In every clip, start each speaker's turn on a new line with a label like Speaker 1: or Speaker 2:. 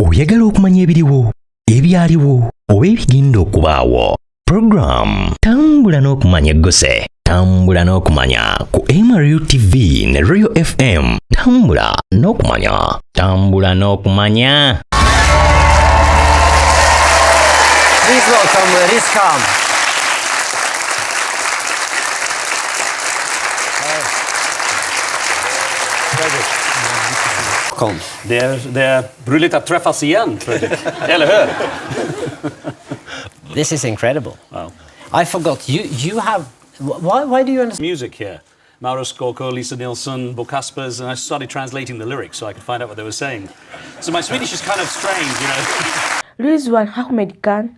Speaker 1: Oyagala okumanya ebiriwo, ebyaliwo, oba ebigenda okubaawo. Program Tambula n'okumanya eggose. Tambula n'okumanya ku MRU TV ne Royal FM. Tambula n'okumanya. Tambula n'okumanya.
Speaker 2: Please welcome Rizh. Kom.
Speaker 3: Det är roligt att träffas igen, Fredrik. Eller hur?
Speaker 2: This is incredible.
Speaker 3: Wow.
Speaker 2: I forgot. You have... Why do you understand?
Speaker 3: Music here. Mauro Scocco, Lisa Nilsson, Bo Kaspers, and I started translating the lyrics so I could find out what they were saying. So my Swedish is kind of strange, you know.
Speaker 4: Rizwan Ahmed Khan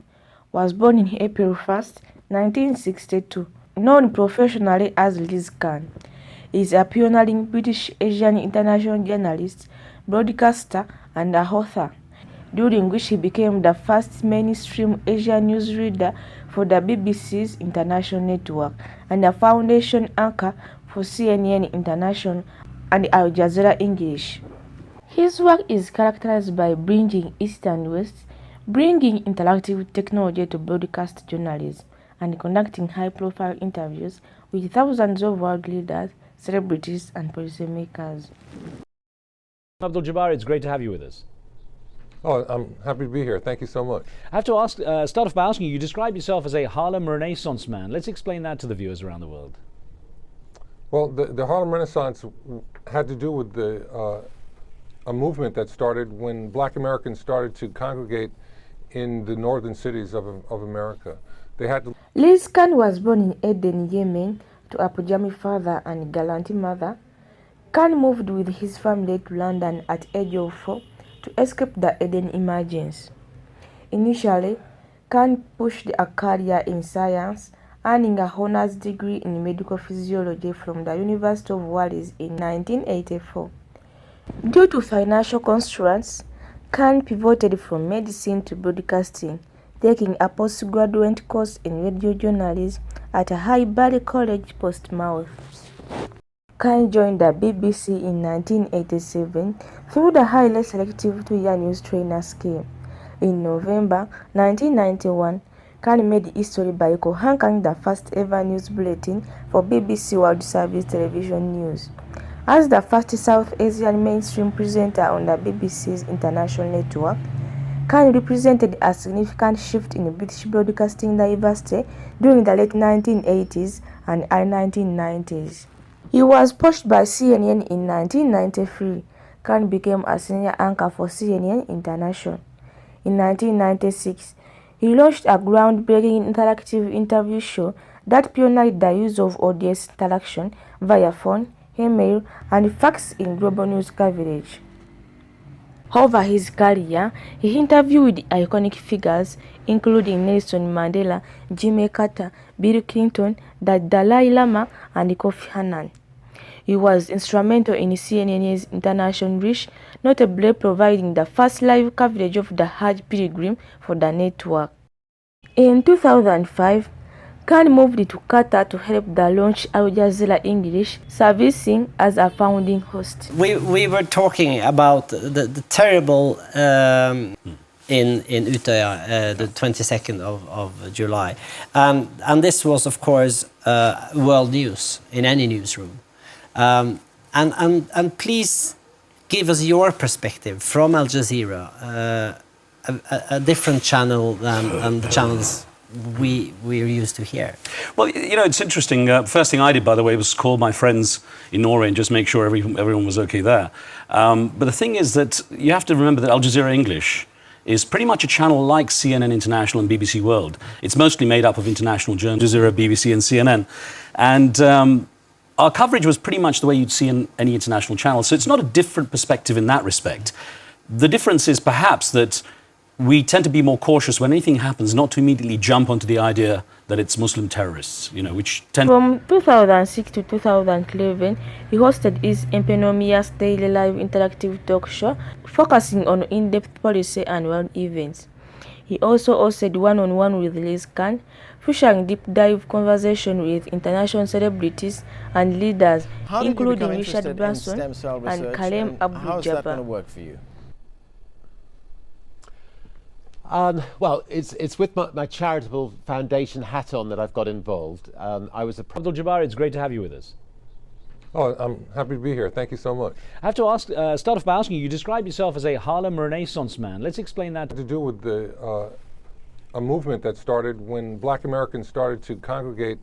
Speaker 4: was born in April 1st, 1962. Known professionally as Rizh Khan, he is a pioneering British Asian international journalist, broadcaster, and a author, during which he became the first mainstream Asian newsreader for the BBC's international network and a foundation anchor for CNN International and Al Jazeera English. His work is characterized by bridging East and West, bringing interactive technology to broadcast journalism, and conducting high-profile interviews with thousands of world leaders, celebrities, and policymakers.
Speaker 5: Abdul Jabbar, it's great to have you with us.
Speaker 6: Oh, I'm happy to be here. Thank you so much.
Speaker 5: I have to ask, start off by asking you describe yourself as a Harlem Renaissance man. Let's explain that to the viewers around the world.
Speaker 6: Well, the Harlem Renaissance had to do with a movement that started when Black Americans started to congregate in the northern cities of America. They had to...
Speaker 4: Rizh Khan was born in Aden, Yemen, to a Punjabi father and Galanti mother. Khan moved with his family to London at age of 4 to escape the Eden emergence. Initially, Khan pushed a career in science, earning a honors degree in medical physiology from the University of Wales in 1984. Due to financial constraints, Khan pivoted from medicine to broadcasting, taking a postgraduate course in radio journalism at a Highbury College, Portsmouth. Khan joined the BBC in 1987 through the highly selective 2-year news trainer scheme. In November 1991, Khan made history by co-anchoring the first ever news bulletin for BBC World Service Television News. As the first South Asian mainstream presenter on the BBC's international network, Khan represented a significant shift in British broadcasting diversity during the late 1980s and early 1990s. He was poached by CNN in 1993. Khan became a senior anchor for CNN International. In 1996, he launched a groundbreaking interactive interview show that pioneered the use of audience interaction via phone, email, and fax in global news coverage. Over his career, he interviewed iconic figures including Nelson Mandela, Jimmy Carter, Bill Clinton, the Dalai Lama, and Kofi Annan. He was instrumental in CNN's international reach, notably providing the first live coverage of the Hajj pilgrim for the network. In 2005, Khan moved to Qatar to help the launch Al Jazeera English, servicing as a founding host.
Speaker 2: We were talking about the terrible in Utøya, the 22nd of July. And this was, of course, world news in any newsroom. And please give us your perspective from Al Jazeera, a different channel than the channels we're used to hear.
Speaker 3: Well, you know, it's interesting. First thing I did, by the way, was call my friends in Norway and just make sure everyone was okay there. But the thing is that you have to remember that Al Jazeera English is pretty much a channel like CNN International and BBC World. It's mostly made up of international journalists, Al Jazeera, BBC, and CNN. And our coverage was pretty much the way you'd see in any international channel. So it's not a different perspective in that respect. The difference is perhaps that we tend to be more cautious when anything happens, not to immediately jump onto the idea that it's Muslim terrorists, you know, which tend...
Speaker 4: From 2006 to 2011, he hosted his Empenomia's daily live interactive talk show, focusing on in-depth policy and world events. He also hosted one-on-one with Rizh Khan, featuring deep dive conversation with international celebrities and leaders, including Richard Branson and Kareem Abdul-Jabbar.
Speaker 7: Work for you? Well, it's with my charitable foundation hat on that I've got involved. I was a
Speaker 5: Abdul Jabbar, it's great to have you with us.
Speaker 6: Oh, I'm happy to be here. Thank you so much.
Speaker 5: I have to ask, start off by asking you describe yourself as a Harlem Renaissance man. Let's explain that.
Speaker 6: To do with a movement that started when Black Americans started to congregate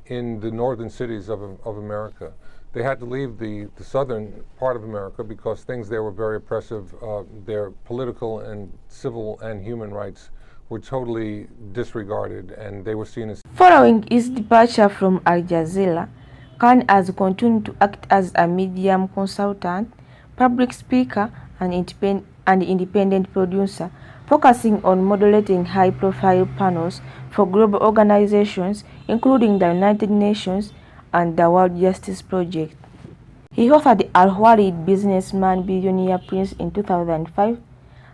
Speaker 6: in the northern cities of America. They had to leave the southern part of America because things there were very oppressive. Their political and civil and human rights were totally disregarded, and they were seen as...
Speaker 4: Following his departure from Al Jazeera, Khan has continued to act as a media consultant, public speaker, and independent producer, focusing on moderating high-profile panels for global organizations, including the United Nations and the World Justice Project. He authored Al-Walid Businessman Billionaire Prince in 2005,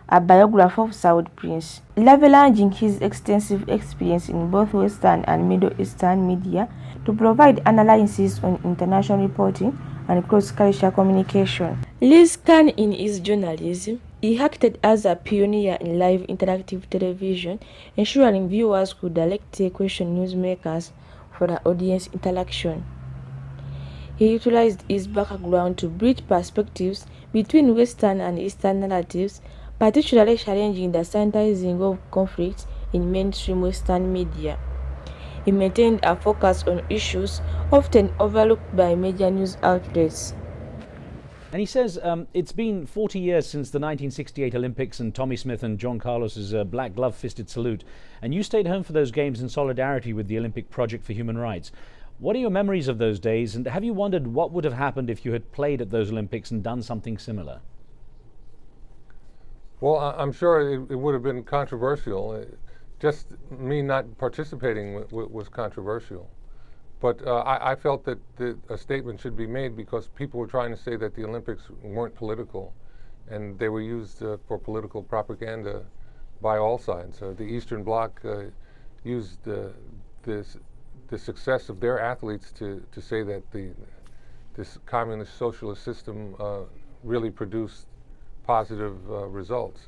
Speaker 4: a biograph of Saud Prince, leveraging his extensive experience in both Western and Middle Eastern media to provide analysis on international reporting and cross-cultural communication. Rizh Khan, in his journalism, he acted as a pioneer in live interactive television, ensuring viewers could directly question newsmakers for the audience interaction. He utilized his background to bridge perspectives between Western and Eastern narratives, particularly challenging the sanitizing of conflicts in mainstream Western media. He maintained a focus on issues often overlooked by major news outlets.
Speaker 5: And he says it's been 40 years since the 1968 Olympics and Tommy Smith and John Carlos's black glove-fisted salute, and you stayed home for those games in solidarity with the Olympic Project for Human Rights. What are your memories of those days, and have you wondered what would have happened if you had played at those Olympics and done something similar?
Speaker 6: Well, I'm sure it would have been controversial. Just me not participating was controversial. But I felt that a statement should be made because people were trying to say that the Olympics weren't political, and they were used for political propaganda by all sides. The Eastern Bloc used the success of their athletes to say that this communist socialist system really produced positive results.